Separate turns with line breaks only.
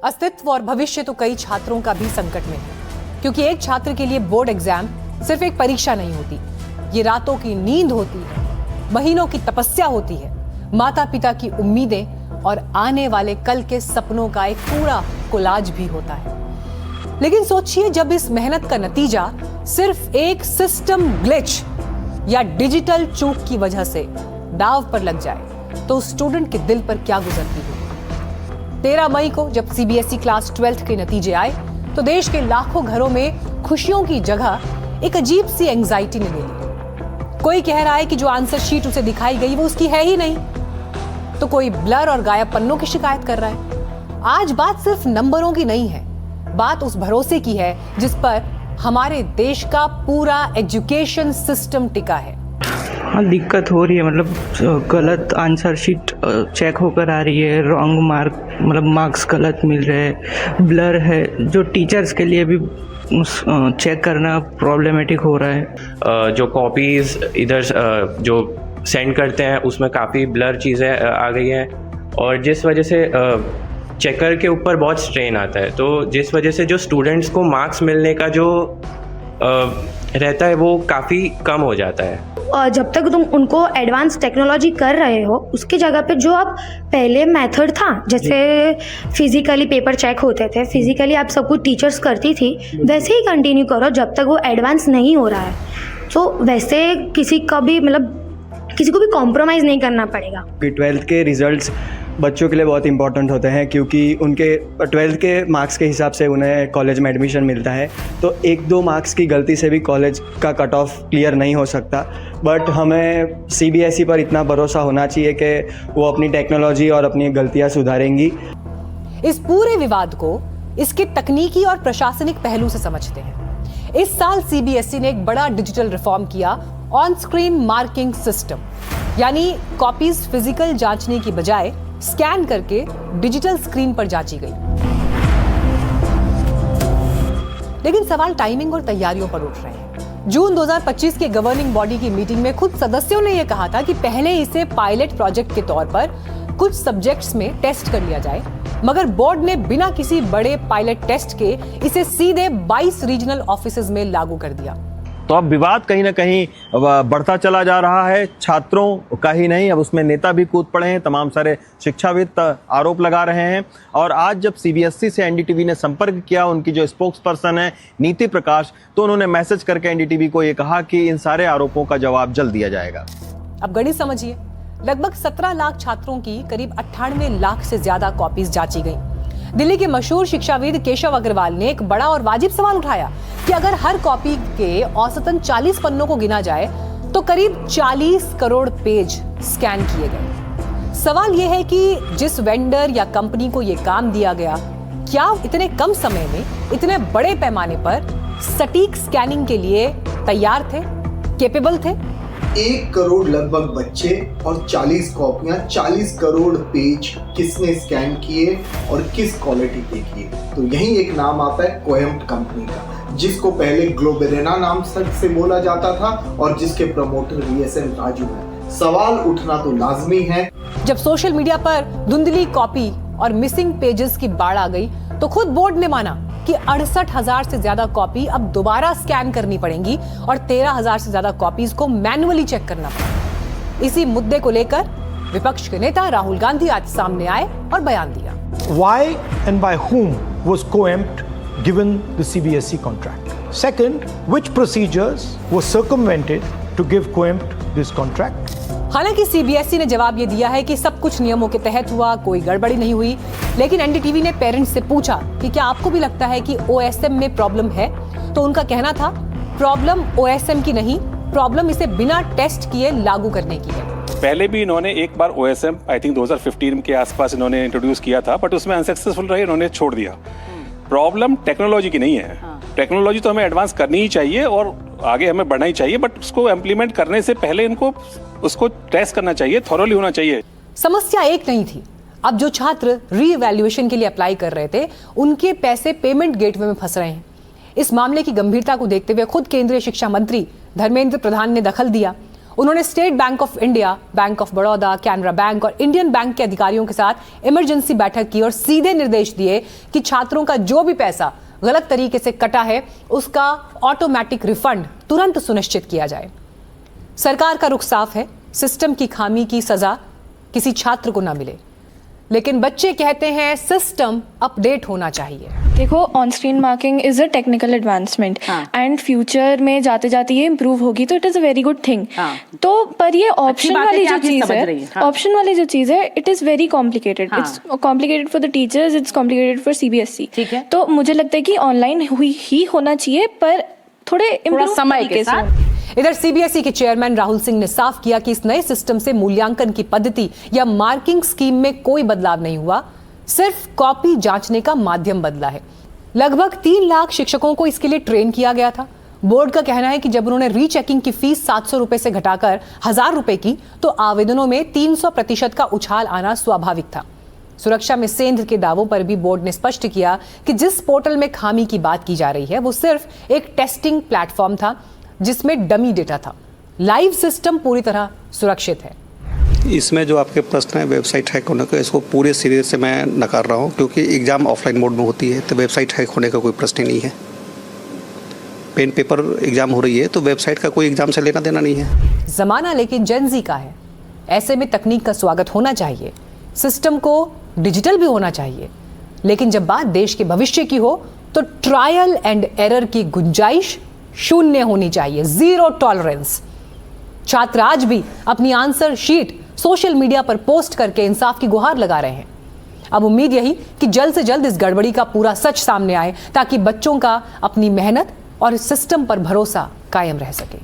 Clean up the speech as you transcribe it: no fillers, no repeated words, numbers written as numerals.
अस्तित्व और भविष्य तो कई छात्रों का भी संकट में है, क्योंकि एक छात्र के लिए बोर्ड एग्जाम सिर्फ एक परीक्षा नहीं होती, ये रातों की नींद होती है, महीनों की तपस्या होती है, माता पिता की उम्मीदें और आने वाले कल के सपनों का एक पूरा कोलाज भी होता है। लेकिन सोचिए, जब इस मेहनत का नतीजा सिर्फ एक सिस्टम ग्लिच या डिजिटल चूक की वजह से दांव पर लग जाए तो स्टूडेंट के दिल पर क्या गुजरती होगी। 13 मई को जब सीबीएसई क्लास 12 के नतीजे आए तो देश के लाखों घरों में खुशियों की जगह एक अजीब सी एंजाइटी ने ले ली। कोई कह रहा है कि जो आंसर शीट उसे दिखाई गई वो उसकी है ही नहीं, तो कोई ब्लर और गायब पन्नों की शिकायत कर रहा है। आज बात सिर्फ नंबरों की नहीं है, बात उस भरोसे की है जिस पर हमारे देश का पूरा एजुकेशन सिस्टम टिका है।
हाँ, दिक्कत हो रही है, मतलब गलत आंसर शीट चेक होकर आ रही है, रॉन्ग मार्क मतलब मार्क्स गलत मिल रहे हैं, ब्लर है, जो टीचर्स के लिए भी चेक करना प्रॉब्लमेटिक हो रहा है।
जो कॉपीज़ इधर जो सेंड करते हैं उसमें काफ़ी ब्लर चीज़ें आ गई हैं और जिस वजह से चेकर के ऊपर बहुत स्ट्रेन आता है, तो जिस वजह से जो स्टूडेंट्स को मार्क्स मिलने का जो रहता है वो काफ़ी कम हो जाता है।
जब तक तुम उनको एडवांस टेक्नोलॉजी कर रहे हो, उसकी जगह पे जो अब पहले मेथड था, जैसे फिजिकली पेपर चेक होते थे, फिजिकली आप सब कुछ टीचर्स करती थी, वैसे ही कंटिन्यू करो जब तक वो एडवांस नहीं हो रहा है। तो वैसे किसी को भी कॉम्प्रोमाइज़ नहीं करना पड़ेगा।
12th के रिजल्ट्स बच्चों के लिए बहुत इंपॉर्टेंट होते हैं, क्योंकि उनके 12th के मार्क्स के हिसाब से उन्हें कॉलेज में एडमिशन मिलता है। तो 1-2 मार्क्स की गलती से भी कॉलेज का कट ऑफ क्लियर नहीं हो सकता। बट हमें सीबीएसई पर इतना भरोसा होना चाहिए कि वो अपनी टेक्नोलॉजी और अपनी गलतियां सुधारेंगी।
इस पूरे विवाद को इसके तकनीकी और प्रशासनिक पहलू से समझते हैं। इस साल सीबीएसई ने एक बड़ा डिजिटल रिफॉर्म किया, ऑन स्क्रीन मार्किंग सिस्टम, यानी कॉपीज फिजिकल जांचने की बजाय स्कैन करके डिजिटल स्क्रीन पर जांची गई। लेकिन सवाल टाइमिंग और तैयारियों पर उठ रहे हैं। जून 2025 के गवर्निंग बॉडी की मीटिंग में खुद सदस्यों ने यह कहा था कि पहले इसे पायलट प्रोजेक्ट के तौर पर कुछ सब्जेक्ट्स में टेस्ट कर लिया जाए, मगर बोर्ड ने बिना किसी बड़े पायलट टेस्ट के इसे सीधे 22 रीजनल ऑफिसेज में लागू कर दिया।
तो अब विवाद कहीं ना कहीं बढ़ता चला जा रहा है। छात्रों का ही नहीं, अब उसमें नेता भी कूद पड़े हैं, तमाम सारे शिक्षाविद आरोप लगा रहे हैं। और आज जब सीबीएसई से एनडीटीवी ने संपर्क किया, उनकी जो स्पोक्स पर्सन है नीति प्रकाश, तो उन्होंने मैसेज करके एनडीटीवी को ये कहा कि इन सारे आरोपों का जवाब जल्द दिया जाएगा।
अब गणित समझिए, लगभग 17 लाख छात्रों की करीब 98 लाख से ज्यादा कॉपीज जांची गई। दिल्ली के मशहूर शिक्षाविद केशव अग्रवाल ने एक बड़ा और वाजिब सवाल उठाया कि अगर हर कॉपी के औसतन 40 पन्नों को गिना जाए तो करीब 40 करोड़ पेज स्कैन किए गए। सवाल यह है कि जिस वेंडर या कंपनी को यह काम दिया गया, क्या इतने कम समय में इतने बड़े पैमाने पर सटीक स्कैनिंग के लिए तैयार थे, केपेबल थे?
1 करोड़ लगभग बच्चे और 40 कॉपियां, 40 करोड़ पेज किसने स्कैन किए और किस क्वालिटी के किए? तो यही एक नाम आता है कोएम्प्ट कंपनी का, जिसको पहले ग्लोबेरेना नाम से बोला जाता था और जिसके प्रमोटर VSN राजू है। सवाल उठना तो लाजमी है।
जब सोशल मीडिया पर धुंधली कॉपी और मिसिंग पेजेस की बाढ़ आ गई तो खुद बोर्ड ने माना कि 68,000 से ज्यादा कॉपी अब दोबारा स्कैन करनी पड़ेंगी और 13,000 से ज्यादा कॉपीज को मैन्युअली चेक करना पड़ेगा। इसी मुद्दे को लेकर विपक्ष के नेता राहुल गांधी आज सामने आए और बयान दिया।
Why and by whom was COEMPT given the CBSE contract? Second, which procedures were circumvented to give COEMPT this contract?
हालांकि सीबीएसई ने जवाब ये दिया है कि सब कुछ नियमों के तहत हुआ, कोई गड़बड़ी नहीं हुई। लेकिन एनडीटीवी ने पेरेंट्स से पूछा कि क्या आपको भी लगता है कि ओएसएम में प्रॉब्लम है, तो उनका कहना था प्रॉब्लम ओएसएम की नहीं, प्रॉब्लम इसे बिना टेस्ट किए लागू करने की है।
पहले भी इन्होंने एक बार ओएसएम आई थिंक 2015 के आसपास इन्होंने इंट्रोड्यूस किया था, बट उसमें अनसक्सेसफुल रहे, इन्होंने छोड़ दिया। प्रॉब्लम टेक्नोलॉजी की नहीं है। टेक्नोलॉजी तो हमें एडवांस करनी ही चाहिए और आगे हमें बढ़ना ही चाहिए, बट उसको इम्प्लीमेंट करने से पहले इनको उसको टेस्ट करना चाहिए, थॉरोली होना चाहिए।
समस्या एक नहीं थी। अब जो छात्र री-इवैल्यूएशन के लिए अप्लाई कर रहे थे, उनके पैसे पेमेंट गेटवे में फंस रहे हैं। इस मामले की गंभीरता को देखते हुए खुद केंद्रीय शिक्षा मंत्री धर्मेंद्र प्रधान ने दखल दिया। उन्होंने state bank of India, bank of Baroda, Canara bank और इंडियन बैंक के अधिकारियों के साथ इमरजेंसी बैठक की और सीधे निर्देश दिए कि छात्रों का जो भी पैसा गलत तरीके से कटा है उसका ऑटोमेटिक रिफंड तुरंत सुनिश्चित किया जाए। सरकार का रुख साफ है, सिस्टम की खामी की सजा किसी छात्र को ना मिले, लेकिन बच्चे कहते हैं सिस्टम अपडेट होना चाहिए।
देखो, on screen marking is a technical advancement and future में जाते जाते ये इम्प्रूव होगी तो it is a very good thing. तो पर ये ऑप्शन वाली जो चीज है, ऑप्शन वाली जो चीज है, it is very complicated. It's complicated for the teachers, it's complicated for CBSE. तो मुझे लगता है कि ऑनलाइन ही होना चाहिए, पर थोड़े इम्प्रूव समय के साथ।
इधर सीबीएसई के चेयरमैन राहुल सिंह ने साफ किया कि इस नए सिस्टम से मूल्यांकन की पद्धति या मार्किंग स्कीम में कोई बदलाव नहीं हुआ, सिर्फ कॉपी जांचने का माध्यम बदला है। लगभग 3 लाख शिक्षकों को इसके लिए ट्रेन किया गया था। बोर्ड का कहना है कि जब उन्होंने रीचेकिंग की फीस 700 रुपए से घटाकर 1000 रुपए की तो आवेदनों में 300% का उछाल आना स्वाभाविक था। सुरक्षा में सेंध के दावों पर भी बोर्ड ने स्पष्ट किया कि जिस पोर्टल में खामी की बात की जा रही है वो सिर्फ एक टेस्टिंग प्लेटफॉर्म था जिसमें डमी डेटा था। लाइव सिस्टम पूरी तरह सुरक्षित है।
इसमें जो आपके प्रश्न है वेबसाइट हैक होने का, इसको पूरे सिरे से मैं नकार रहा हूँ, क्योंकि एग्ज़ाम ऑफलाइन मोड में होती है तो वेबसाइट हैक होने का कोई प्रश्न ही नहीं है। पेन पेपर एग्ज़ाम हो रही है तो वेबसाइट का कोई एग्ज़ाम से लेना देना नहीं है।
जमाना लेकिन जेनजी का है, ऐसे में तकनीक का स्वागत होना चाहिए, सिस्टम को डिजिटल भी होना चाहिए, लेकिन जब बात देश के भविष्य की हो तो ट्रायल एंड एरर की गुंजाइश शून्य होनी चाहिए, 0 टॉलरेंस। छात्र आज भी अपनी आंसर शीट सोशल मीडिया पर पोस्ट करके इंसाफ की गुहार लगा रहे हैं। अब उम्मीद यही कि जल्द से जल्द इस गड़बड़ी का पूरा सच सामने आए ताकि बच्चों का अपनी मेहनत और सिस्टम पर भरोसा कायम रह सके।